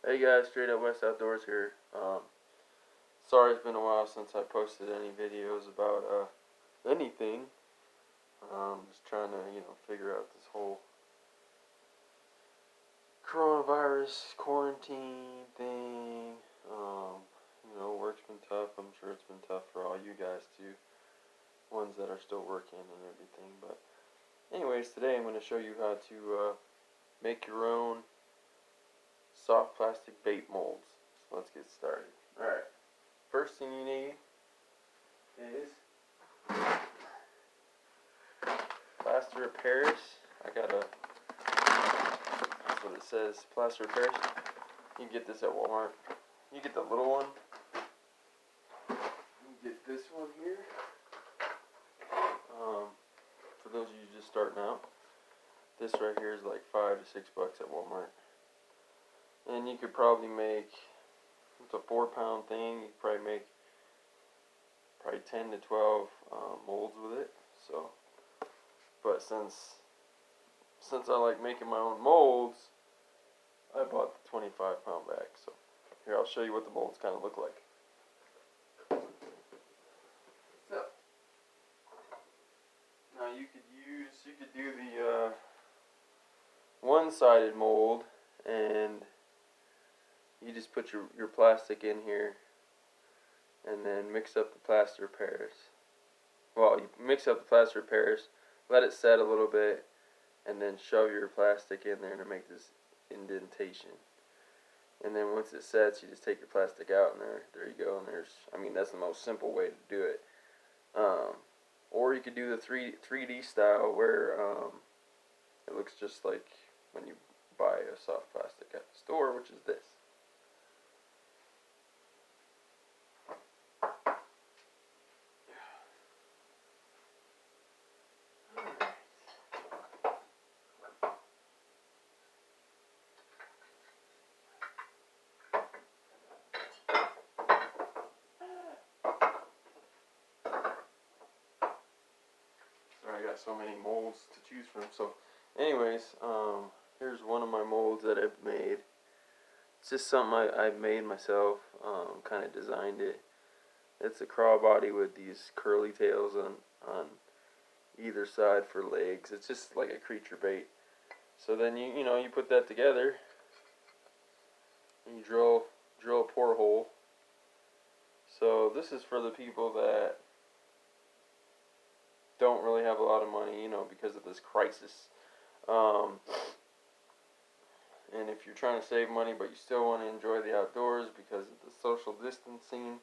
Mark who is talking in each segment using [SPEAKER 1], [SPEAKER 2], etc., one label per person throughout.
[SPEAKER 1] Hey guys, Straight Up West Outdoors here. Sorry it's been a while since I posted any videos about anything. Just trying to, figure out this whole coronavirus quarantine thing. Work's been tough. I'm sure it's been tough for all you guys too, ones that are still working and everything. But anyways, today I'm going to show you how to make your own soft plastic bait molds. So let's get started. Alright, first thing you need is plaster of Paris. That's what it says, plaster of Paris. You can get this at Walmart. You get the little one. You get this one here. For those of you just starting out, this right here is like $5 to $6 at Walmart. And you could probably make, it's a 4-pound thing, you could probably make 10 to 12 molds with it. So, but since I like making my own molds, I bought the 25-pound bag. So here, I'll show you what the molds kind of look like. So now you could do the one-sided mold, and you just put your plastic in here and then mix up the plaster of Paris. Well, you mix up the plaster of Paris, let it set a little bit, and then shove your plastic in there to make this indentation. And then once it sets, you just take your plastic out, and there you go. And that's the most simple way to do it. Or you could do the 3D style where it looks just like when you buy a soft plastic at the store, which is this. I got so many molds to choose from. So anyways, here's one of my molds that I've made. It's just something I've made myself, kind of designed it. It's a crossbody with these curly tails on either side for legs. It's just like a creature bait. So then you put that together and you drill a pore hole. So this is for the people that don't really have a lot of money, because of this crisis. And if you're trying to save money but you still want to enjoy the outdoors because of the social distancing,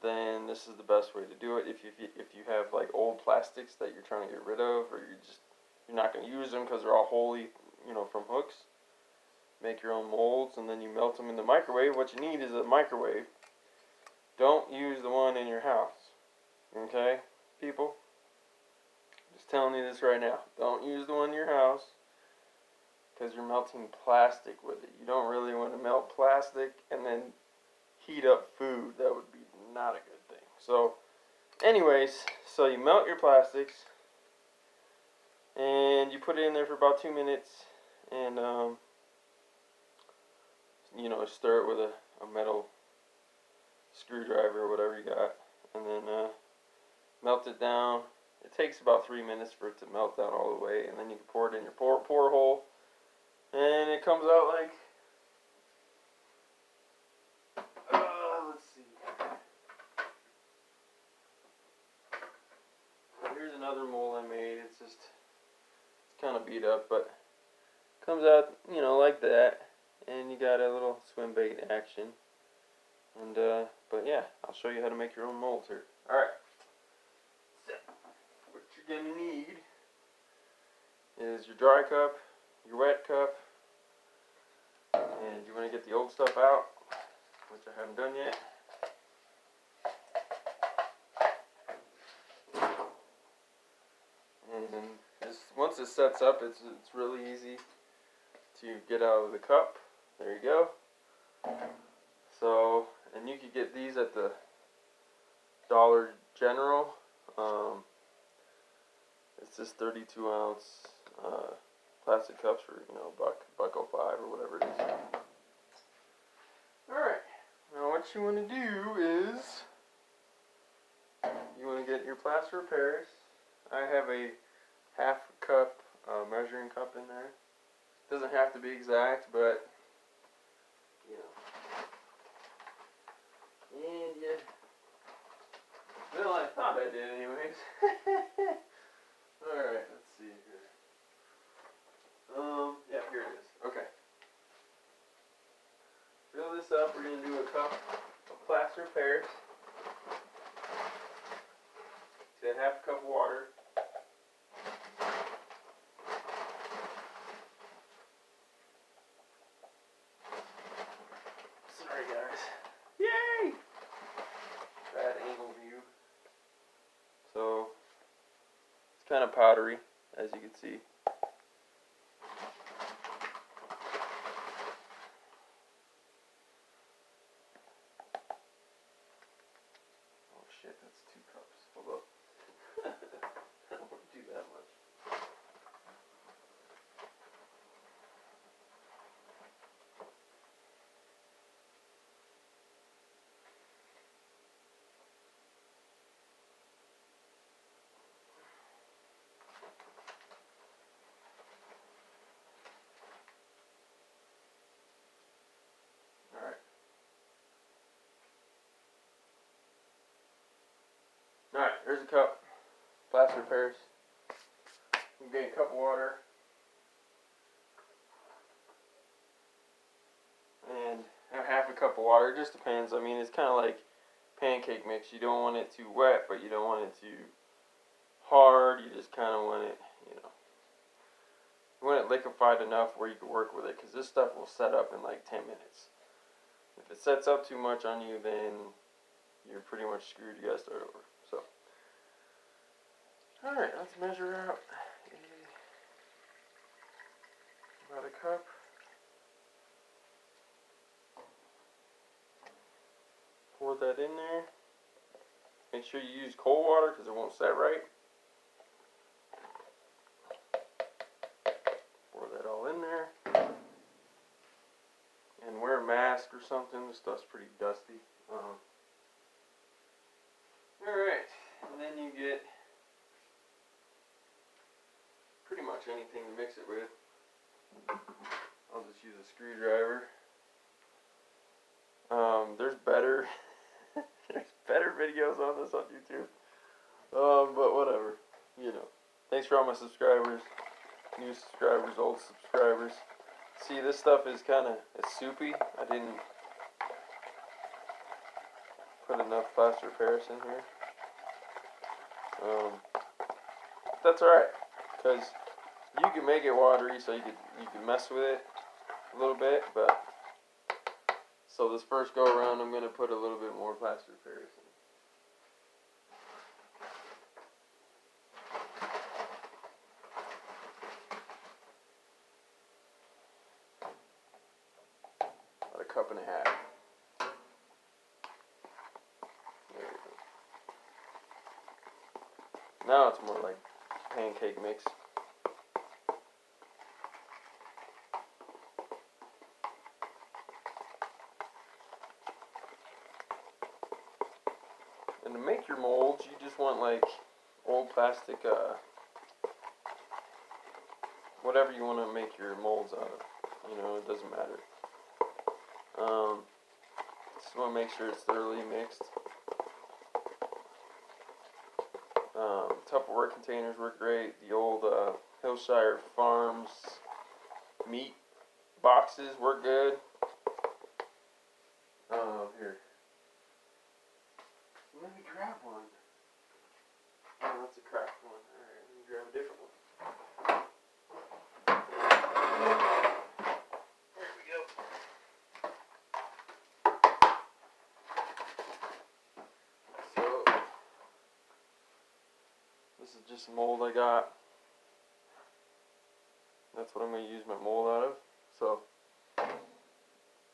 [SPEAKER 1] then this is the best way to do it. If you have like old plastics that you're trying to get rid of, or you're not going to use them because they're all holy, from hooks, make your own molds and then you melt them in the microwave. What you need is a microwave. Don't use the one in your house. Okay, people? Just telling you this right now. Don't use the one in your house because you're melting plastic with it. You don't really want to melt plastic and then heat up food. That would be not a good thing. So anyways, so you melt your plastics and you put it in there for about 2 minutes, and stir it with a metal screwdriver or whatever you got, and then melt it down. It takes about 3 minutes for it to melt down all the way, and then you can pour it in your pore hole, and it comes out like, let's see. Here's another mold I made. It's kind of beat up, but it comes out, like that, and you got a little swim bait action. And but yeah, I'll show you how to make your own molds here. All right. What you're gonna need is your dry cup, your wet cup, and you want to get the old stuff out, which I haven't done yet. And once it sets up, it's really easy to get out of the cup. There you go. So, and you could get these at the Dollar General. It's just 32-ounce plastic cups for $1.05 or whatever it is. what you want to do is you want to get your plaster of Paris. I have a half cup measuring cup in there. Doesn't have to be exact, but you know. And yeah. Well, I thought I did anyways. Alright, let's see here. Yeah, here it is. Okay. Fill this up. We're going to do a cup of plaster of Paris. To half a cup of water. Sorry guys. Yay! Bad angle view. So, it's kind of powdery, as you can see. Oh shit, that's 2 cups. Hold up. I don't want to do that much. Alright, here's a cup. Plaster of Paris. I'm getting a cup of water. And half a cup of water. It just depends. I mean, it's kind of like pancake mix. You don't want it too wet, but you don't want it too hard. You just kind of want it, you know. You want it liquefied enough where you can work with it, because this stuff will set up in like 10 minutes. If it sets up too much on you, then you're pretty much screwed. You gotta start over. So, alright, let's measure out about a cup. Pour that in there. Make sure you use cold water because it won't set right. Pour that all in there. And wear a mask or something. This stuff's pretty dusty. Alright, and then you get pretty much anything to mix it with. I'll just use a screwdriver. There's better there's better videos on this on YouTube. But whatever. You know. Thanks for all my subscribers. New subscribers, old subscribers. See, this stuff is it's soupy. I didn't put enough plaster of Paris in here. That's alright, because you can make it watery, so you can mess with it a little bit, but so this first go around I'm going to put a little bit more plaster of Paris in. About a cup and a half. There we go. Now it's more like pancake mix. And to make your molds, you just want like old plastic, whatever you want to make your molds out of. You know, it doesn't matter. Just want to make sure it's thoroughly mixed. Tupperware containers work great. The old Hillshire Farms meat boxes work good. Here. Let me grab one. Oh, that's a cracked one. Alright, let me grab a different one. There we go. So, this is just a mold I got. That's what I'm going to use my mold out of. So,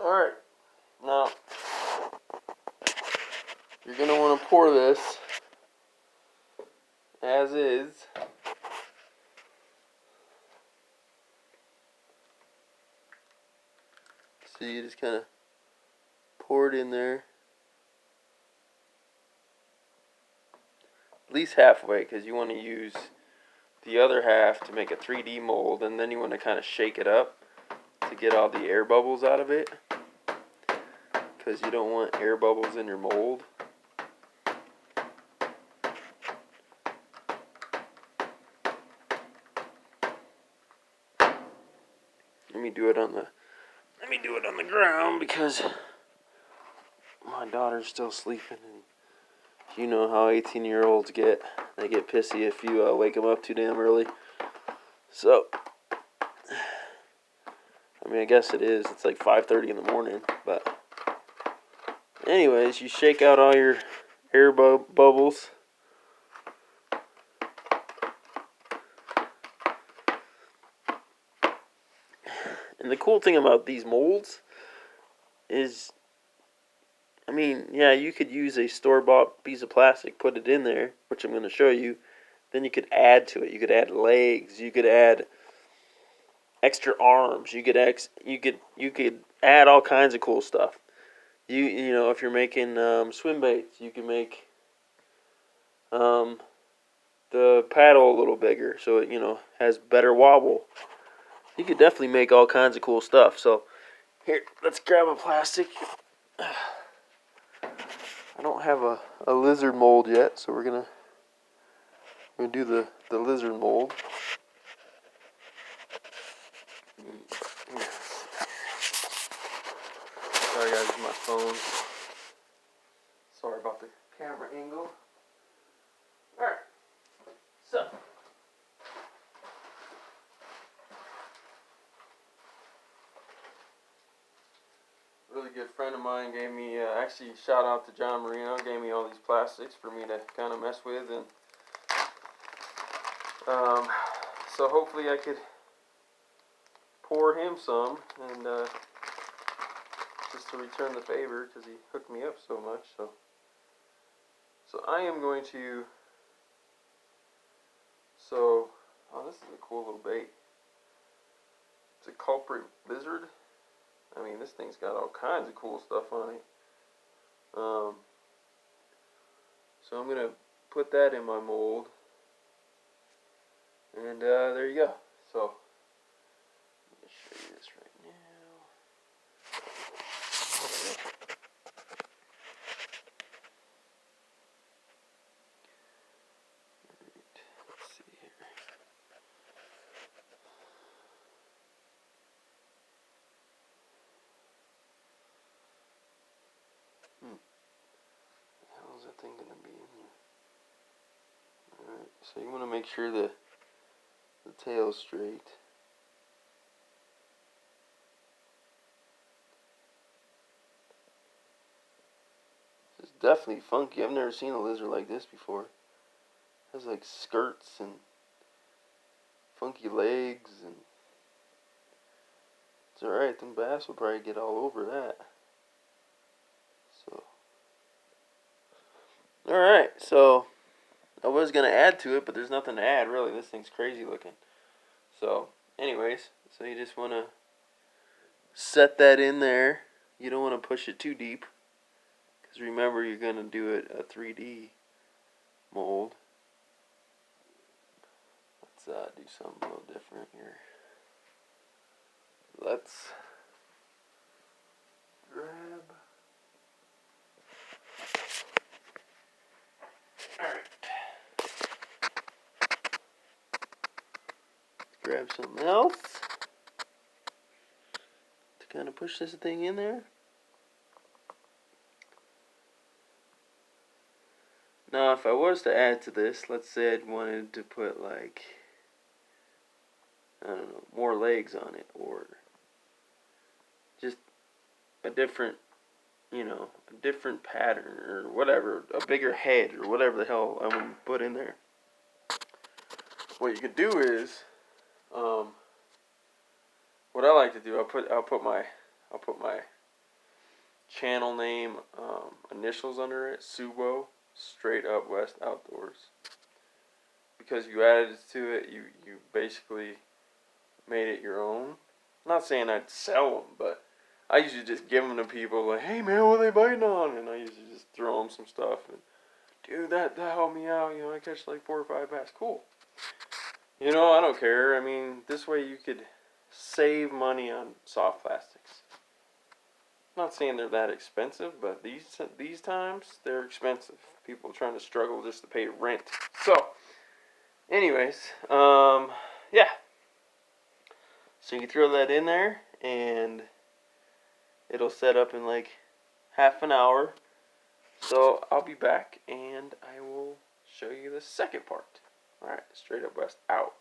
[SPEAKER 1] alright. Now, you're going to want to pour this as is. So you just kind of pour it in there. at least halfway, because you want to use the other half to make a 3D mold, and then you want to kind of shake it up to get all the air bubbles out of it, because you don't want air bubbles in your mold. Let me do it on the ground, because my daughter's still sleeping, and you know how 18-year-olds get. They get pissy if you wake them up too damn early. So, I mean, I guess it is. It's like 5:30 in the morning, but anyways, you shake out all your air bubbles. And the cool thing about these molds is, I mean, yeah, you could use a store-bought piece of plastic, put it in there, which I'm going to show you. Then you could add to it. You could add legs. You could add extra arms. You could add all kinds of cool stuff. You know, if you're making swim baits, you can make the paddle a little bigger, so it, you know, has better wobble. You could definitely make all kinds of cool stuff. So here, let's grab a plastic. I don't have a lizard mold yet, so we're gonna do the lizard mold. Sorry guys, it's my phone. Sorry about the camera angle. Alright, so really good friend of mine gave me, actually shout out to John Marino, gave me all these plastics for me to kind of mess with, and so hopefully I could pour him some, and just to return the favor, because he hooked me up so much. So I am going to, oh, this is a cool little bait. It's a culprit lizard. I mean, this thing's got all kinds of cool stuff on it. So I'm going to put that in my mold. And there you go. So, let me show you this right now. Let's see here. How's that thing going to be in here? Alright, so you want to make sure the tail's straight. This is definitely funky. I've never seen a lizard like this before. It has like skirts and funky legs, and it's alright. Them bass will probably get all over that. So, alright, so I was going to add to it, but there's nothing to add, really. This thing's crazy looking. So, anyways, so you just want to set that in there. You don't want to push it too deep, because remember, you're going to do it a 3D mold. Let's do something a little different here. Let's grab... Alright. Grab something else to kind of push this thing in there. Now, if I was to add to this, let's say I'd wanted to put, like, I don't know, more legs on it, or just a different, you know, a different pattern, or whatever, a bigger head, or whatever the hell I'm going to put in there. What you could do is, what I like to do, I'll put my channel name, initials under it, Subo, Straight Up West Outdoors. Because you added it to it, you basically made it your own. I'm not saying I'd sell them, but I usually just give them to people like, hey man, what are they biting on? And I usually just throw them some stuff. And dude, that helped me out. You know, I catch like 4 or 5 bass. Cool. You know, I don't care. I mean, this way you could save money on soft plastics. Not saying they're that expensive, but these times they're expensive. People are trying to struggle just to pay rent. So, anyways, yeah. So you throw that in there, and it'll set up in like half an hour. So I'll be back, and I will show you the second part. All right, straight up west out.